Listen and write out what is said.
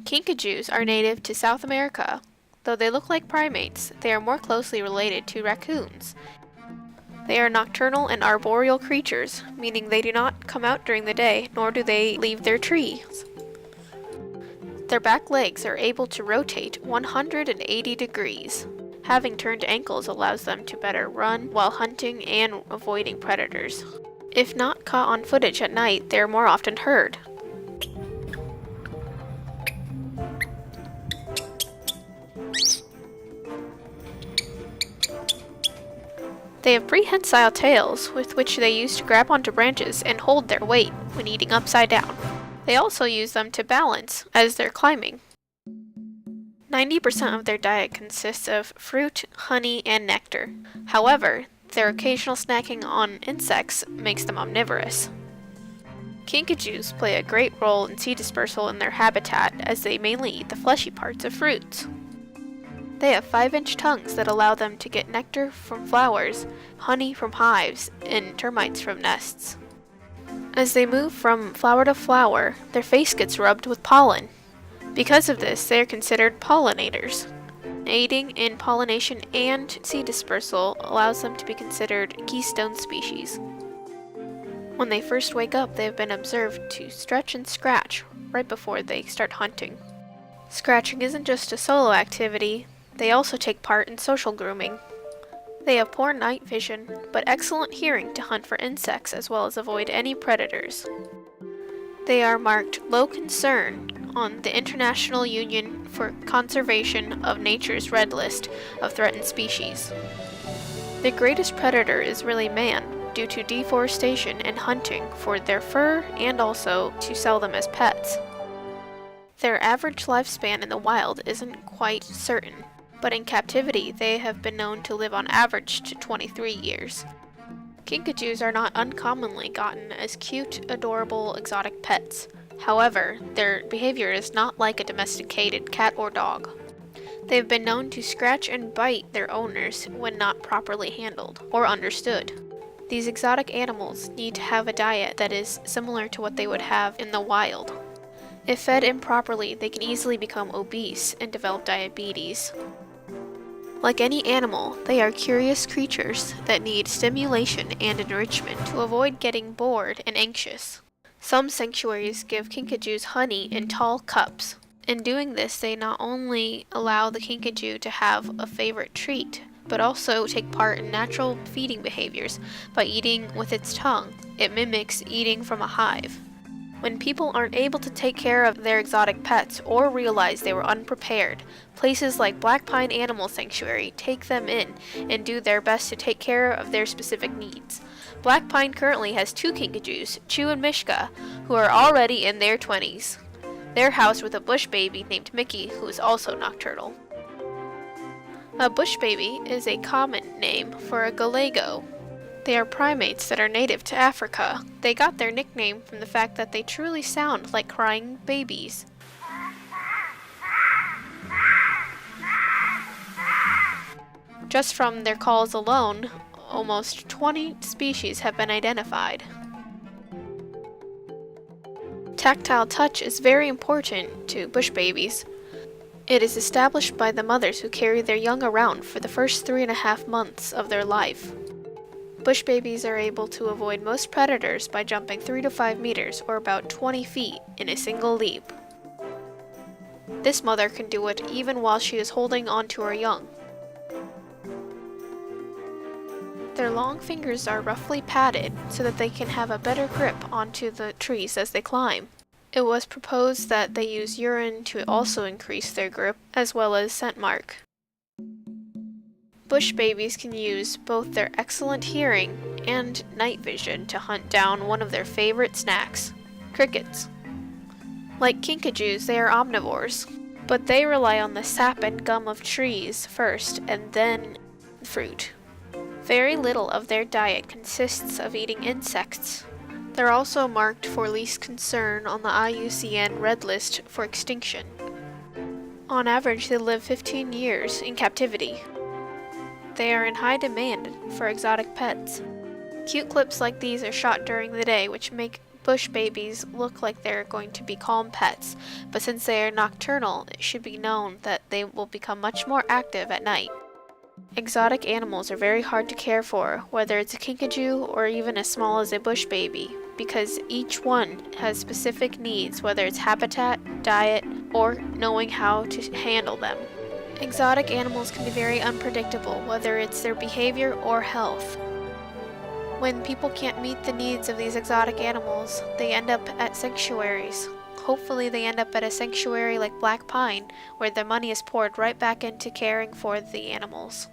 Kinkajous are native to South America. Though they look like primates, they are more closely related to raccoons. They are nocturnal and arboreal creatures, meaning they do not come out during the day, nor do they leave their trees. Their back legs are able to rotate 180 degrees. Having turned ankles allows them to better run while hunting and avoiding predators. If not caught on footage at night, they are more often heard. They have prehensile tails with which they use to grab onto branches and hold their weight when eating upside down. They also use them to balance as they're climbing. 90% of their diet consists of fruit, honey, and nectar. However, their occasional snacking on insects makes them omnivorous. Kinkajous play a great role in seed dispersal in their habitat as they mainly eat the fleshy parts of fruits. They have 5-inch tongues that allow them to get nectar from flowers, honey from hives, and termites from nests. As they move from flower to flower, their face gets rubbed with pollen. Because of this, they are considered pollinators. Aiding in pollination and seed dispersal allows them to be considered keystone species. When they first wake up, they have been observed to stretch and scratch right before they start hunting. Scratching isn't just a solo activity, they also take part in social grooming. They have poor night vision, but excellent hearing to hunt for insects as well as avoid any predators. They are marked Low Concern on the International Union for Conservation of Nature's Red List of Threatened Species. The greatest predator is really man, due to deforestation and hunting for their fur and also to sell them as pets. Their average lifespan in the wild isn't quite certain, but in captivity they have been known to live on average to 23 years. Kinkajous are not uncommonly gotten as cute, adorable, exotic pets. However, their behavior is not like a domesticated cat or dog. They have been known to scratch and bite their owners when not properly handled or understood. These exotic animals need to have a diet that is similar to what they would have in the wild. If fed improperly, they can easily become obese and develop diabetes. Like any animal, they are curious creatures that need stimulation and enrichment to avoid getting bored and anxious. Some sanctuaries give Kinkajous honey in tall cups. In doing this, they not only allow the Kinkajou to have a favorite treat, but also take part in natural feeding behaviors by eating with its tongue. It mimics eating from a hive. When people aren't able to take care of their exotic pets or realize they were unprepared, places like Black Pine Animal Sanctuary take them in and do their best to take care of their specific needs. Black Pine currently has 2 Kinkajous, Chew and Mishka, who are already in their 20s. They're housed with a bush baby named Mickey, who is also nocturnal. A bush baby is a common name for a galago. They are primates that are native to Africa. They got their nickname from the fact that they truly sound like crying babies. Just from their calls alone, almost 20 species have been identified. Tactile touch is very important to bush babies. It is established by the mothers who carry their young around for the first 3.5 months of their life. Bush babies are able to avoid most predators by jumping 3 to 5 meters or about 20 feet in a single leap. This mother can do it even while she is holding onto her young. Their long fingers are roughly padded so that they can have a better grip onto the trees as they climb. It was proposed that they use urine to also increase their grip as well as scent mark. Bush babies can use both their excellent hearing and night vision to hunt down one of their favorite snacks, crickets. Like Kinkajous, they are omnivores, but they rely on the sap and gum of trees first and then fruit. Very little of their diet consists of eating insects. They're also marked for least concern on the IUCN Red List for extinction. On average, they live 15 years in captivity. They are in high demand for exotic pets. Cute clips like these are shot during the day, which make bush babies look like they're going to be calm pets, but since they are nocturnal, it should be known that they will become much more active at night. Exotic animals are very hard to care for, whether it's a kinkajou or even as small as a bush baby, because each one has specific needs, whether it's habitat, diet, or knowing how to handle them. Exotic animals can be very unpredictable, whether it's their behavior or health. When people can't meet the needs of these exotic animals, they end up at sanctuaries. Hopefully they end up at a sanctuary like Black Pine, where their money is poured right back into caring for the animals.